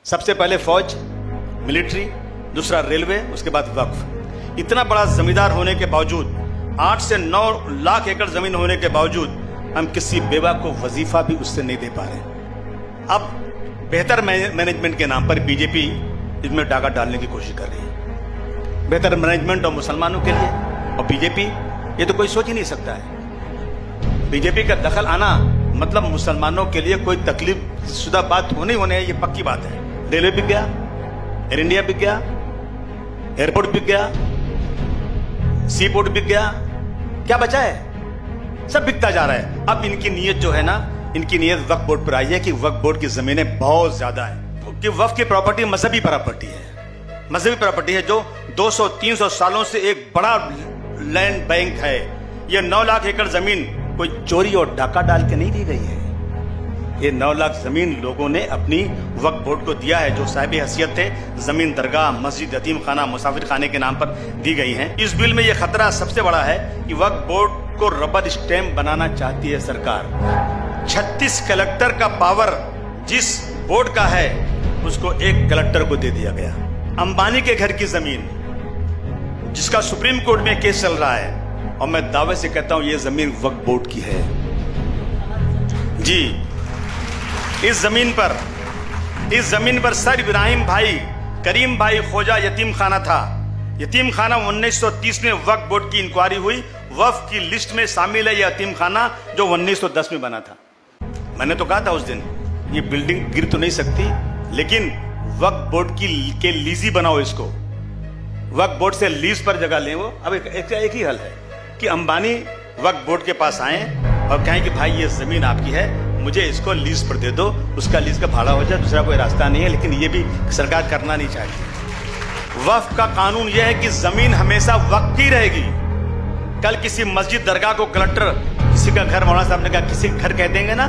सबसे पहले फौज, मिलिट्री, दूसरा रेलवे, उसके बाद वक्फ। इतना बड़ा जमींदार होने के बावजूद, 8 से 9 लाख एकड़ जमीन होने के बावजूद हम किसी बेवा को वजीफा भी उससे नहीं दे पा रहे। अब बेहतर मैनेजमेंट के नाम पर बीजेपी इसमें डाका डालने की कोशिश कर रही है। बेहतर मैनेजमेंट और मुसलमानों के लिए, और बीजेपी, ये तो कोई सोच ही नहीं सकता है। बीजेपी का दखल आना मतलब मुसलमानों के लिए कोई तकलीफ शुदा बात होनी है, ये पक्की बात है। रेलवे बिक गया, एयर इंडिया बिक गया, एयरपोर्ट बिक गया, सी पोर्ट बिक गया, क्या बचा है? सब बिकता जा रहा है। अब इनकी नीयत जो है ना, इनकी नीयत वक्फ बोर्ड पर आई है कि वक्फ बोर्ड की जमीनें बहुत ज्यादा है, कि वक्फ की प्रॉपर्टी मजहबी प्रॉपर्टी है, मजहबी प्रॉपर्टी है जो 200-300 सालों से एक बड़ा लैंड बैंक है। ये 9 लाख एकड़ जमीन कोई चोरी और डाका डाल के नहीं दी गई है। ये 9 लाख जमीन लोगों ने अपनी वक्फ बोर्ड को दिया है, जो साहिब हैसियत थे। जमीन दरगाह, मस्जिद, यतीम खाना, मुसाफिर खाने के नाम पर दी गई हैं। इस बिल में यह खतरा सबसे बड़ा है कि वक्फ बोर्ड को रबर स्टैंप बनाना चाहती है सरकार। 36 कलेक्टर का पावर जिस बोर्ड का है, उसको एक कलेक्टर को दे दिया गया। अंबानी के घर की जमीन, जिसका सुप्रीम कोर्ट में केस चल रहा है, और मैं दावे से कहता हूं, यह जमीन वक्फ बोर्ड की है। जी, इस जमीन पर सर इब्राहिम भाई, करीम भाई खोजा यतीम खाना था। यतीम खाना 1930 में वक्फ बोर्ड की इंक्वायरी हुई, वक्फ की लिस्ट में शामिल है यह यतीम खाना, जो 1910 में बना था। मैंने तो कहा था उस दिन, ये बिल्डिंग गिर तो नहीं सकती, लेकिन वक्फ बोर्ड के लीजी बनाओ इसको, वक्फ बोर्ड से लीज पर जगह लें। वो अब एक ही हल है कि अंबानी वक्फ बोर्ड के पास आए और कहें कि भाई ये जमीन आपकी है, मुझे इसको लीज पर दे दो, उसका लीज का भाड़ा हो जाए, दूसरा कोई रास्ता नहीं है। लेकिन ये भी सरकार करना नहीं चाहती। वक्फ का कानून यह है कि जमीन हमेशा वक्फ की रहेगी। कल किसी मस्जिद, दरगाह को कलेक्टर, किसी का घर, मौलाना साहब ने कहा किसी घर कह देंगे ना,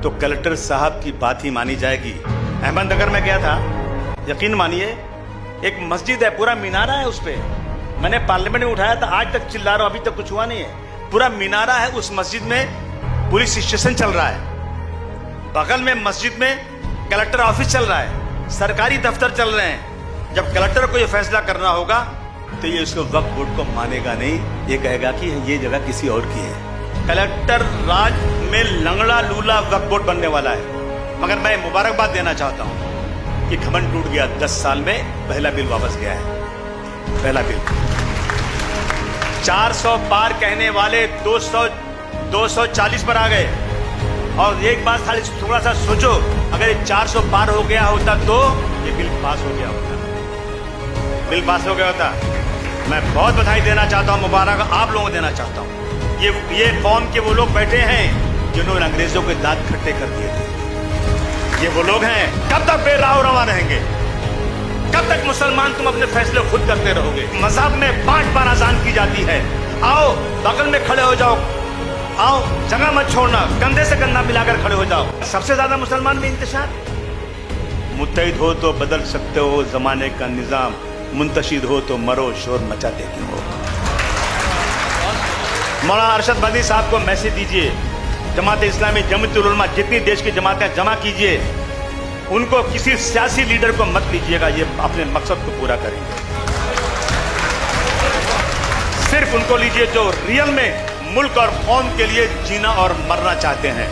तो कलेक्टर साहब की बात ही मानी जाएगी। अहमदनगर में गया था, यकीन मानिए, एक मस्जिद है, पूरा मीनारा है उस पे। मैंने पार्लियामेंट में उठाया था, आज तक चिल्ला रहा हूं, अभी तक कुछ हुआ नहीं है। पूरा मीनारा है, उस मस्जिद में पुलिस स्टेशन चल रहा है, बगल में मस्जिद में कलेक्टर ऑफिस चल रहा है, सरकारी दफ्तर चल रहे हैं। जब कलेक्टर को यह फैसला करना होगा तो ये इसको वक्फ बोर्ड को मानेगा नहीं, ये कहेगा कि ये जगह किसी और की है। कलेक्टर राज में लंगड़ा लूला वक्फ बोर्ड बनने वाला है। मगर मैं मुबारकबाद देना चाहता हूं कि घमंड टूट गया। 10 साल में पहला बिल वापस गया है, पहला बिल। 400 पार कहने वाले 240 पर आ गए। और एक बात खाली थोड़ा सा सोचो, अगर ये 400 पार हो गया होता तो ये बिल पास हो गया होता, बिल पास हो गया होता। मैं बहुत बधाई देना चाहता हूं, मुबारक आप लोगों को देना चाहता हूं। ये कौम के वो लोग बैठे हैं जिन्होंने अंग्रेजों के दांत खट्टे कर दिए थे। ये वो लोग हैं। कब तक बेराह रवा रहेंगे? कब तक मुसलमान तुम अपने फैसले खुद करते रहोगे? मजहब में 5 बार अजान की जाती है। आओ बगल में खड़े हो जाओ, आओ जगह मत छोड़ना, कंधे से कंधा मिलाकर खड़े हो जाओ। सबसे ज्यादा मुसलमान में इंतशार। मुत्तहिद हो तो बदल सकते हो जमाने का निजाम, मुंतशिद हो तो मरो शोर मचाते क्यों हो। मौलाना अरशद बंदी साहब को मैसेज दीजिए, जमात इस्लामी, जमीयतुल उलमा, जितनी देश की जमातें जमा कीजिए, उनको किसी सियासी लीडर को मत लीजिएगा, ये अपने मकसद को पूरा करेंगे। सिर्फ उनको लीजिए जो रियल में मुल्क और कौम के लिए जीना और मरना चाहते हैं।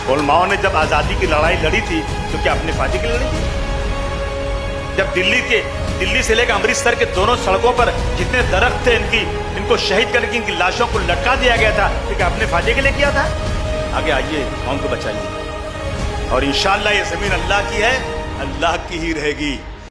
उलमाओं ने जब आजादी की लड़ाई लड़ी थी तो क्या अपने फायदे के लिए लड़ी थी? जब दिल्ली से लेकर अमृतसर के दोनों सड़कों पर जितने दरख्त थे, इनको शहीद करके इनकी लाशों को लटका दिया गया था, तो क्या अपने फायदे के लिए किया था? आगे आइए, कौम को बचाइए। और इंशाअल्लाह ये जमीन अल्लाह की है, अल्लाह की ही रहेगी।